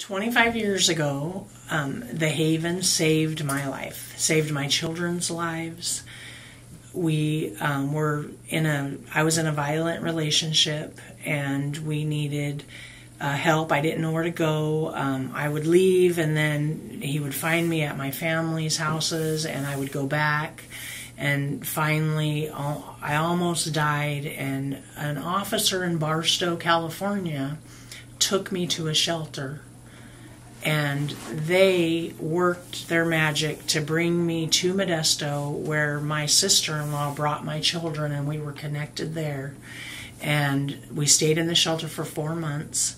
25 years ago, the Haven saved my life, saved my children's lives. I was in a violent relationship, and we needed help. I didn't know where to go. I would leave, and then he would find me at my family's houses, and I would go back. And finally, I almost died, and an officer in Barstow, California, took me to a shelter. And they worked their magic to bring me to Modesto, where my sister-in-law brought my children, and we were connected there. And we stayed in the shelter for 4 months.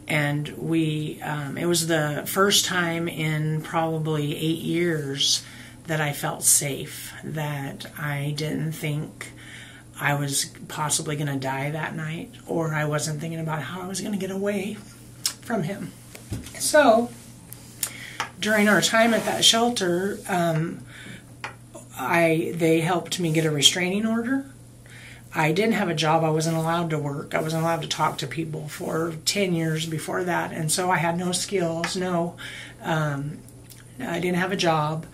And it was the first time in probably 8 years that I felt safe, that I didn't think I was possibly going to die that night, or I wasn't thinking about how I was going to get away from him. So, during our time at that shelter, they helped me get a restraining order. I didn't have a job. I wasn't allowed to work. I wasn't allowed to talk to people for 10 years before that, and so I had no skills. I didn't have a job.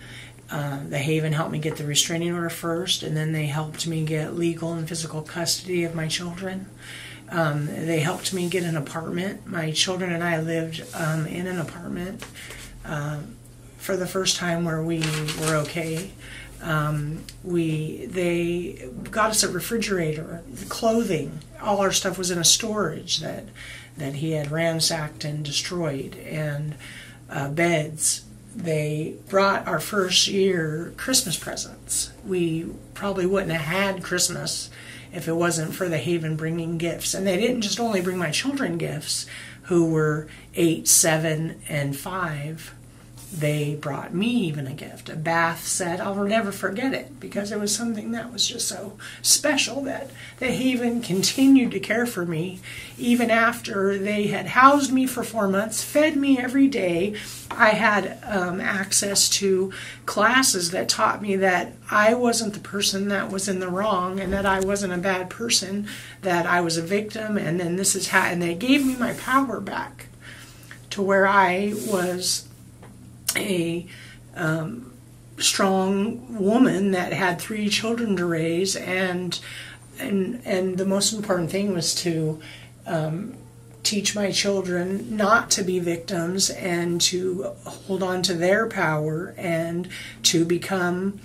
The Haven helped me get the restraining order first, and then they helped me get legal and physical custody of my children. They helped me get an apartment. My children and I lived in an apartment for the first time where we were okay. They got us a refrigerator, clothing. All our stuff was in a storage that he had ransacked and destroyed, and beds. They brought our first year Christmas presents. We probably wouldn't have had Christmas if it wasn't for the Haven bringing gifts. And they didn't just only bring my children gifts, who were 8, 7, and 5. They brought me even a gift, a bath set. I'll never forget it, because it was something that was just so special, that the Haven continued to care for me even after they had housed me for 4 months, fed me every day. I had access to classes that taught me that I wasn't the person that was in the wrong, and that I wasn't a bad person, that I was a victim, and then and they gave me my power back to where I was a strong woman that had 3 children to raise, and the most important thing was to teach my children not to be victims, and to hold on to their power, and to become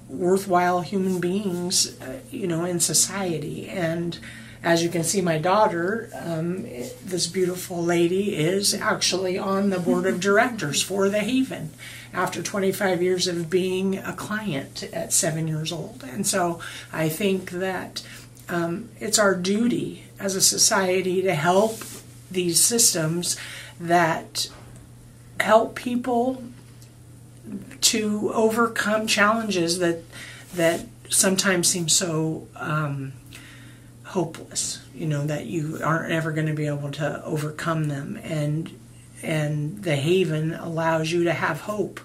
worthwhile human beings, in society. And as you can see, my daughter, this beautiful lady, is actually on the board of directors for the Haven after 25 years of being a client at 7 years old. And so I think that it's our duty as a society to help these systems that help people to overcome challenges that sometimes seem so hopeless, that you aren't ever going to be able to overcome them. And the Haven allows you to have hope.